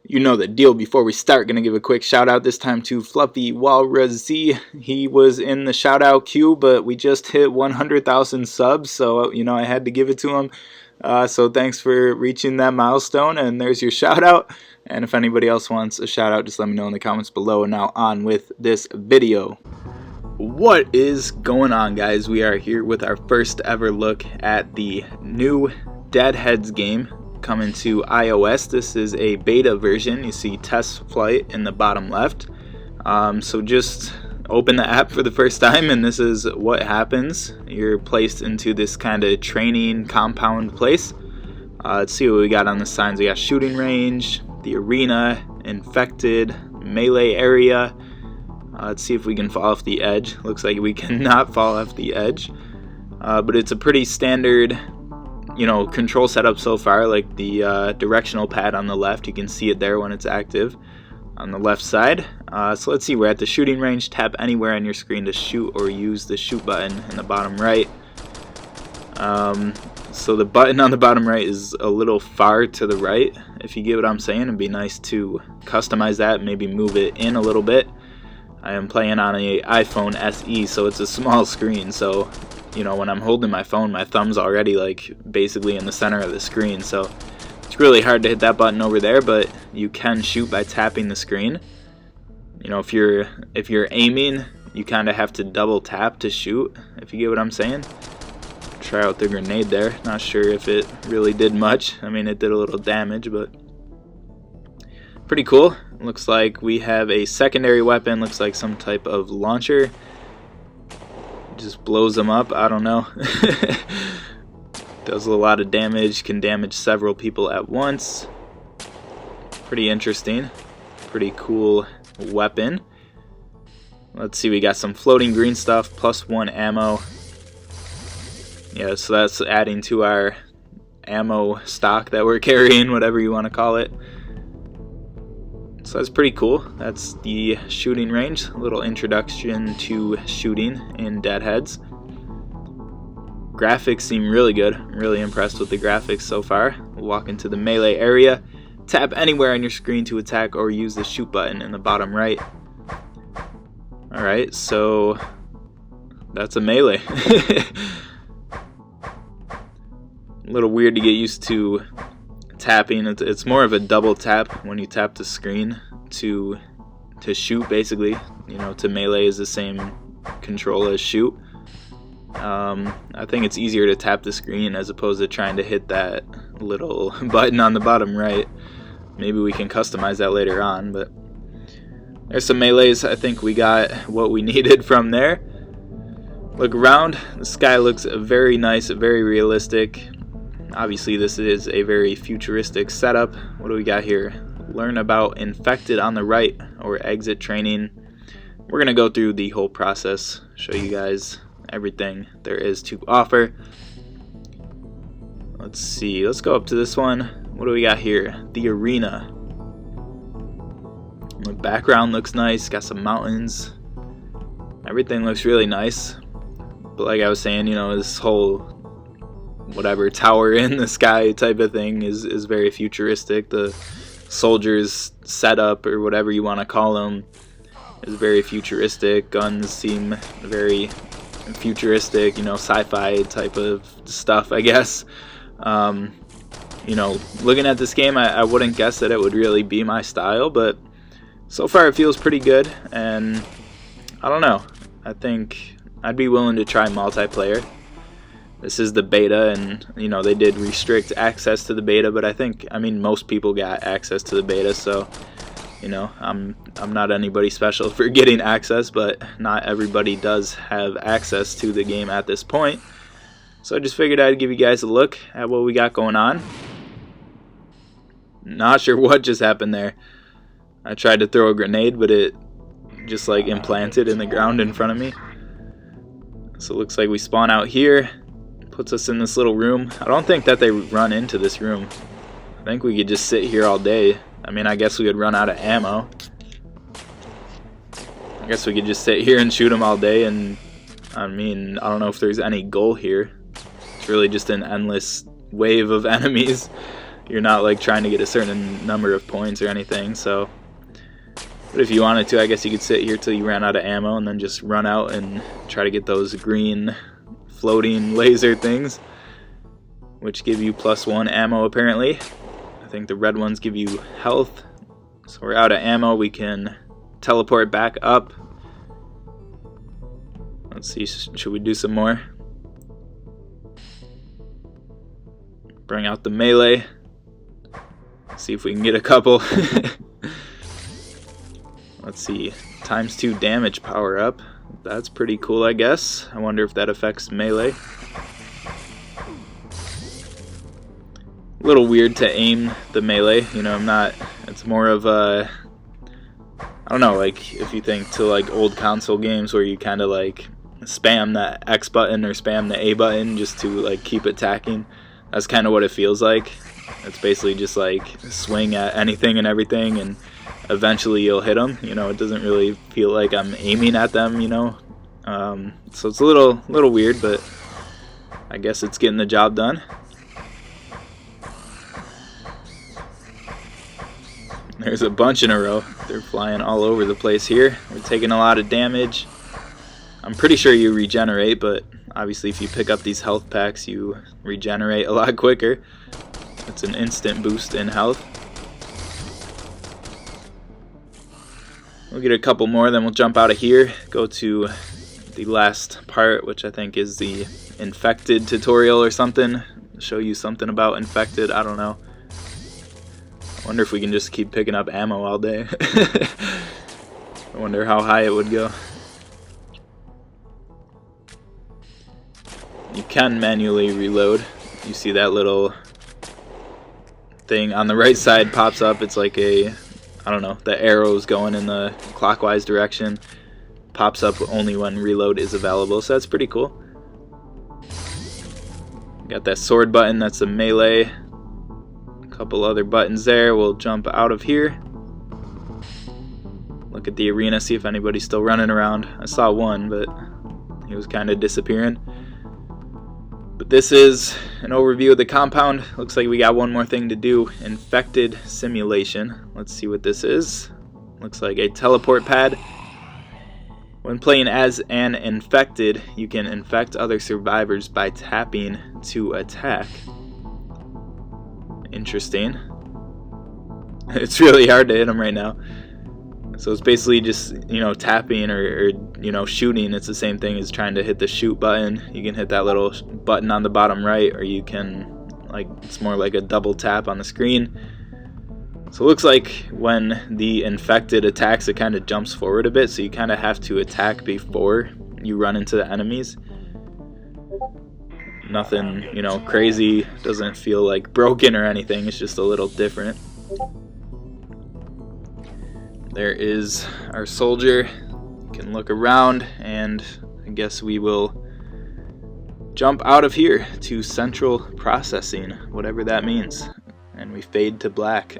You know the deal. Before we start, gonna give a quick shout out this time to Fluffy Walrus Z. He was in the shout out queue, but we just hit 100,000 subs, so I had to give it to him. So thanks for reaching that milestone, and there's your shout out. And if anybody else wants a shout out, just let me know in the comments below. Now on with this video. What is going on, guys? We are here with our first ever look at the new Deadheads game coming to iOS. This is a beta version. You see test flight in the bottom left. So just open the app for the first time and this is what happens. You're placed into this kind of training compound place. Let's see what we got on the signs. We got shooting range, the arena, infected, melee area. Let's see if we can fall off the edge. Looks like we cannot fall off the edge. But it's a pretty standard control setup so far, like the directional pad on the left. You can see it there when it's active on the left side. So let's see, we're at the shooting range. Tap anywhere on your screen to shoot or use the shoot button in the bottom right. So the button on the bottom right is a little far to the right, if you get what I'm saying. It'd be nice to customize that, maybe move it in a little bit. I am playing on an iPhone SE, so it's a small screen, so when I'm holding my phone, my thumb's already like basically in the center of the screen, so it's really hard to hit that button over there, but you can shoot by tapping the screen. If you're aiming, you kind of have to double tap to shoot, if you get what I'm saying. Try out the grenade there. Not sure if it really did much. I mean, it did a little damage, but pretty cool. Looks like we have a secondary weapon. Looks like some type of launcher. Just blows them up. I don't know. Does a lot of damage. Can damage several people at once. Pretty interesting. Pretty cool weapon. Let's see. We got some floating green stuff. +1 ammo. Yeah, so that's adding to our ammo stock that we're carrying, whatever you want to call it. So that's pretty cool. That's the shooting range. A little introduction to shooting in Deadheads. Graphics seem really good. I'm really impressed with the graphics so far. We'll walk into the melee area. Tap anywhere on your screen to attack or use the shoot button in the bottom right. Alright, so that's a melee. A little weird to get used to tapping. It's more of a double tap when you tap the screen to shoot, basically. To melee is the same control as shoot. I think it's easier to tap the screen as opposed to trying to hit that little button on the bottom right. Maybe we can customize that later on, but there's some melees. I think we got what we needed from there. Look around. The sky looks very nice, very realistic. Obviously, this is a very futuristic setup. What do we got here? Learn about infected on the right, or exit training. We're going to go through the whole process, show you guys everything there is to offer. Let's see. Let's go up to this one. What do we got here? The arena. The background looks nice. Got some mountains. Everything looks really nice. But like I was saying, this whole whatever tower in the sky type of thing is very futuristic. The soldiers setup, or whatever you want to call them, is very futuristic. Guns seem very futuristic, sci-fi type of stuff, I guess. Looking at this game, I wouldn't guess that it would really be my style, but so far it feels pretty good, and I don't know. I think I'd be willing to try multiplayer. This is the beta, and they did restrict access to the beta, but I mean most people got access to the beta, so I'm not anybody special for getting access, but not everybody does have access to the game at this point. So I just figured I'd give you guys a look at what we got going on. Not sure what just happened there. I tried to throw a grenade, but it just like implanted in the ground in front of me. So it looks like we spawn out here. Puts us in this little room. I don't think that they run into this room. I think we could just sit here all day. I mean, I guess we would run out of ammo. I guess we could just sit here and shoot them all day, and I mean, I don't know if there's any goal here. It's really just an endless wave of enemies. you're not like trying to get a certain number of points or anything. So, but if you wanted to, I guess you could sit here till you ran out of ammo and then just run out and try to get those green floating laser things, which give you +1 ammo apparently. I think the red ones give you health. So we're out of ammo. We can teleport back up. Let's see, should we do some more? Bring out the melee. See if we can get a couple. Let's see, ×2 damage power up. That's pretty cool, I guess. I wonder if that affects melee. A little weird to aim the melee, you know, it's more of a, I don't know, like if you think to like old console games where you kind of like spam the X button or spam the A button just to like keep attacking. That's kind of what it feels like. It's basically just like swing at anything and everything and eventually you'll hit them. You know, it doesn't really feel like I'm aiming at them, you know. So it's a little weird, but I guess it's getting the job done. There's a bunch in a row. They're flying all over the place here. We're taking a lot of damage. I'm pretty sure you regenerate, but obviously if you pick up these health packs, you regenerate a lot quicker. It's an instant boost in health. We'll get a couple more, then we'll jump out of here, go to the last part, which I think is the infected tutorial or something. Show you something about infected, I don't know. I wonder if we can just keep picking up ammo all day. I wonder how high it would go. You can manually reload. You see that little thing on the right side pops up. It's like a, I don't know, the arrow's going in the clockwise direction. Pops up only when reload is available, so that's pretty cool. Got that sword button, that's a melee. A couple other buttons there. We'll jump out of here. Look at the arena, see if anybody's still running around. I saw one, but he was kind of disappearing. But this is an overview of the compound. Looks like we got one more thing to do. Infected simulation. Let's see what this is. Looks like a teleport pad. When playing as an infected, you can infect other survivors by tapping to attack. Interesting. It's really hard to hit them right now. So it's basically just, you know, tapping or you know, shooting. It's the same thing as trying to hit the shoot button. You can hit that little button on the bottom right, or you can, like, it's more like a double tap on the screen. So it looks like when the infected attacks, it kind of jumps forward a bit, so you kind of have to attack before you run into the enemies. Nothing, you know, crazy. Doesn't feel like broken or anything. It's just a little different. There is our soldier. You can look around, and I guess we will jump out of here to central processing, whatever that means. And we fade to black.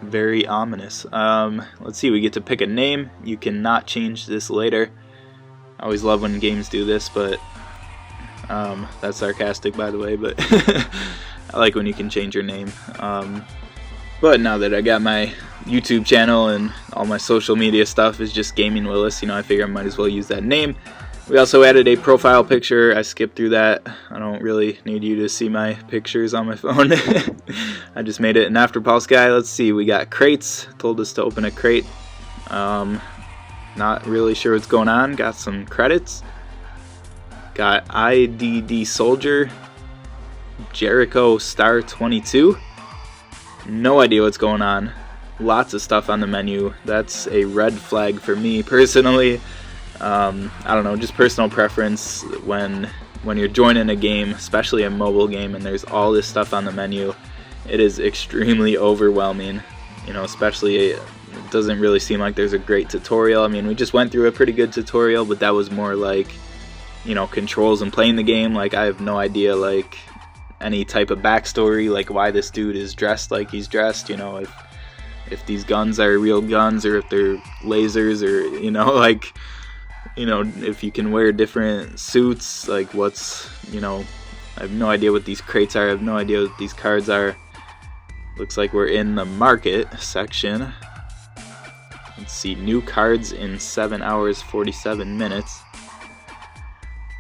Very ominous. Let's see, we get to pick a name. You cannot change this later. I always love when games do this, but that's sarcastic, by the way, but I like when you can change your name. But now that I got my YouTube channel and all my social media stuff is just Gaming Willis, you know, I figure I might as well use that name. We also added a profile picture. I skipped through that. I don't really need you to see my pictures on my phone. I just made it an Afterpulse guy. Let's see, we got crates. Told us to open a crate. Not really sure what's going on. Got some credits. Got IDD Soldier, Jericho Star 22. No idea what's going on. Lots of stuff on the menu. That's a red flag for me personally. I don't know, just personal preference. When you're joining a game, especially a mobile game, and there's all this stuff on the menu, it is extremely overwhelming. You know, especially it doesn't really seem like there's a great tutorial. I mean, we just went through a pretty good tutorial, but that was more like, you know, controls and playing the game. Like, I have no idea, like, any type of backstory, like why this dude is dressed like he's dressed, you know, if these guns are real guns or if they're lasers, or, you know, like, you know, if you can wear different suits, like what's, you know, I have no idea what these crates are, I have no idea what these cards are. Looks like we're in the market section. Let's see, new cards in 7 hours 47 minutes.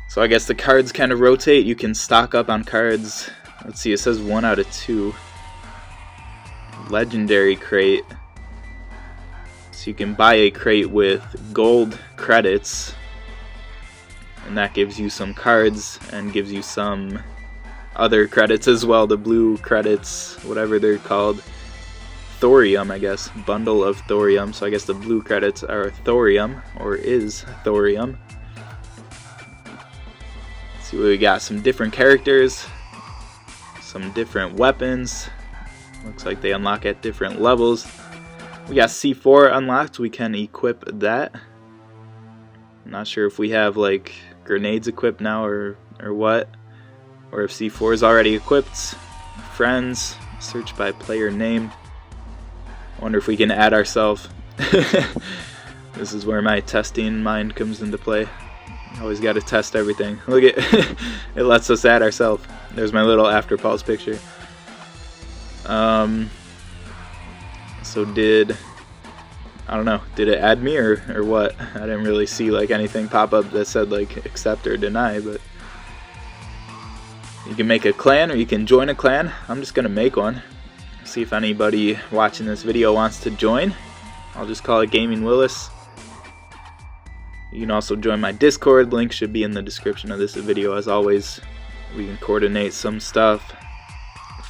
So I guess the cards kind of rotate. You can stock up on cards. Let's see, it says 1 out of 2. Legendary crate. So you can buy a crate with gold credits, and that gives you some cards and gives you some other credits as well, the blue credits, whatever they're called. Thorium, I guess. Bundle of thorium. So I guess the blue credits are thorium, or is thorium. Let's see what we got. Some different characters, some different weapons. Looks like they unlock at different levels. We got C4 unlocked. We can equip that. I'm not sure if we have like grenades equipped now or what. Or if C4 is already equipped. Friends, search by player name. I wonder if we can add ourselves. This is where my testing mind comes into play. Always got to test everything. Look at it lets us add ourselves. There's my little after pause picture. So I don't know, did it add me or what? I didn't really see like anything pop up that said like accept or deny, but you can make a clan or you can join a clan. I'm just gonna make one. See if anybody watching this video wants to join. I'll just call it Gaming Willis. You can also join my Discord. Link should be in the description of this video. As always, we can coordinate some stuff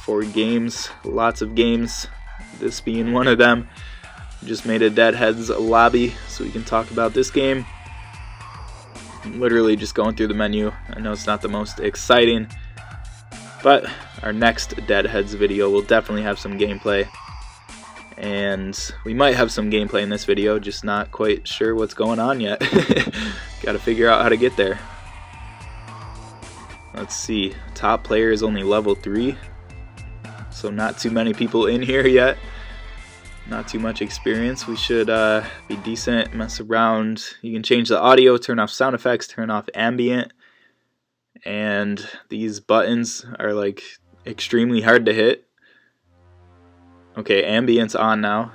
for games, lots of games, this being one of them. Just made a Deadheads lobby so we can talk about this game. I'm literally just going through the menu. I know it's not the most exciting, but our next Deadheads video will definitely have some gameplay. And we might have some gameplay in this video, just not quite sure what's going on yet. Gotta figure out how to get there. Let's see, top player is only level 3. So not too many people in here yet. Not too much experience. We should be decent, mess around. You can change the audio, turn off sound effects, turn off ambient. And these buttons are like extremely hard to hit. Okay, ambient's on now.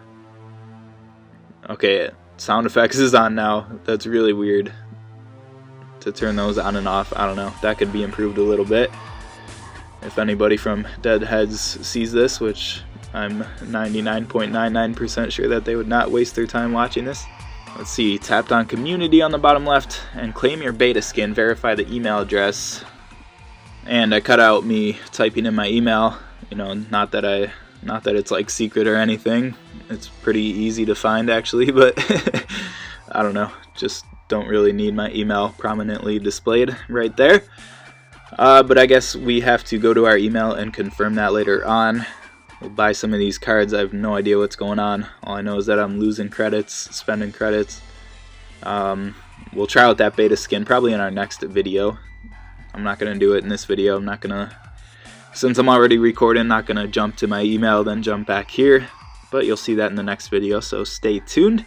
Okay, sound effects is on now. That's really weird to turn those on and off. I don't know. That could be improved a little bit. If anybody from Deadheads sees this, which I'm 99.99% sure that they would not waste their time watching this. Let's see, tapped on community on the bottom left and claim your beta skin, verify the email address. And I cut out me typing in my email, you know, not that it's like secret or anything. It's pretty easy to find actually, but I don't know, just don't really need my email prominently displayed right there. But I guess we have to go to our email and confirm that later on. We'll buy some of these cards. I have no idea what's going on. All I know is that I'm losing credits, spending credits. We'll try out that beta skin probably in our next video. I'm not going to do it in this video. I'm not going to, since I'm already recording, not going to jump to my email, then jump back here. But you'll see that in the next video, so stay tuned.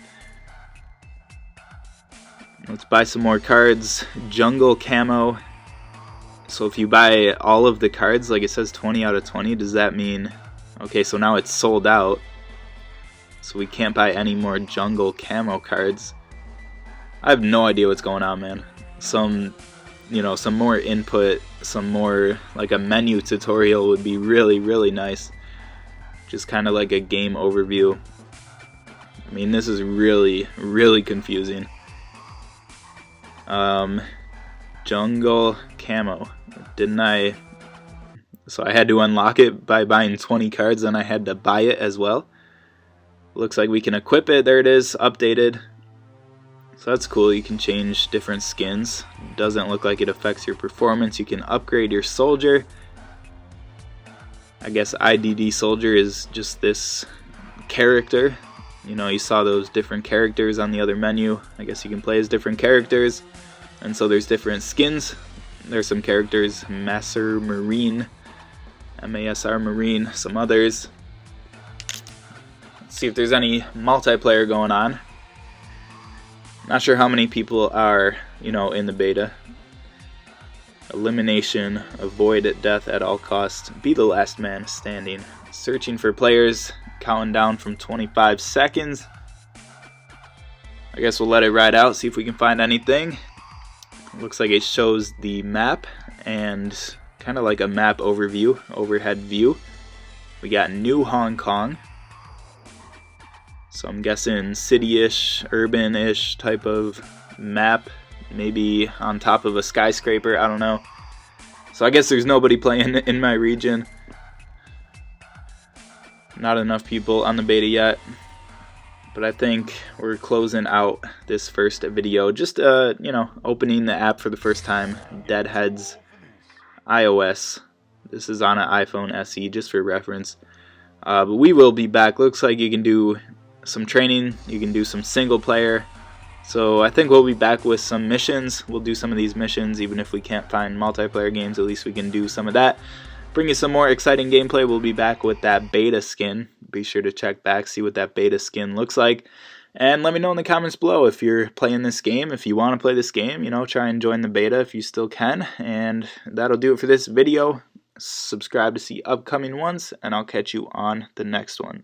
Let's buy some more cards. Jungle Camo. So if you buy all of the cards, like it says 20 out of 20, does that mean... Okay, so now it's sold out. So we can't buy any more Jungle Camo cards. I have no idea what's going on, man. Some more input, some more, like a menu tutorial would be really, really nice. Just kind of like a game overview. I mean, this is really, really confusing. Jungle Camo. Didn't I... So I had to unlock it by buying 20 cards, and I had to buy it as well. Looks like we can equip it. There it is, updated. So that's cool. You can change different skins. Doesn't look like it affects your performance. You can upgrade your soldier. I guess IDD soldier is just this character. You know, you saw those different characters on the other menu. I guess you can play as different characters. And so there's different skins. There's some characters, Masser Marine, MASR Marine, some others. Let's see if there's any multiplayer going on. Not sure how many people are, you know, in the beta. Elimination, avoid death at all costs, be the last man standing. Searching for players, counting down from 25 seconds. I guess we'll let it ride out, see if we can find anything. Looks like it shows the map and kind of like a map overview, overhead view. We got New Hong Kong. So I'm guessing city-ish, urban-ish type of map. Maybe on top of a skyscraper, I don't know. So I guess there's nobody playing in my region. Not enough people on the beta yet. But I think we're closing out this first video. Just, you know, opening the app for the first time. Deadheads iOS. This is on an iPhone SE, just for reference. But we will be back. Looks like you can do some training. You can do some single player. So I think we'll be back with some missions. We'll do some of these missions, even if we can't find multiplayer games. At least we can do some of that. Bring you some more exciting gameplay. We'll be back with that beta skin. Be sure to check back, see what that beta skin looks like. And let me know in the comments below if you're playing this game. If you want to play this game, you know, try and join the beta if you still can. And that'll do it for this video. Subscribe to see upcoming ones, and I'll catch you on the next one.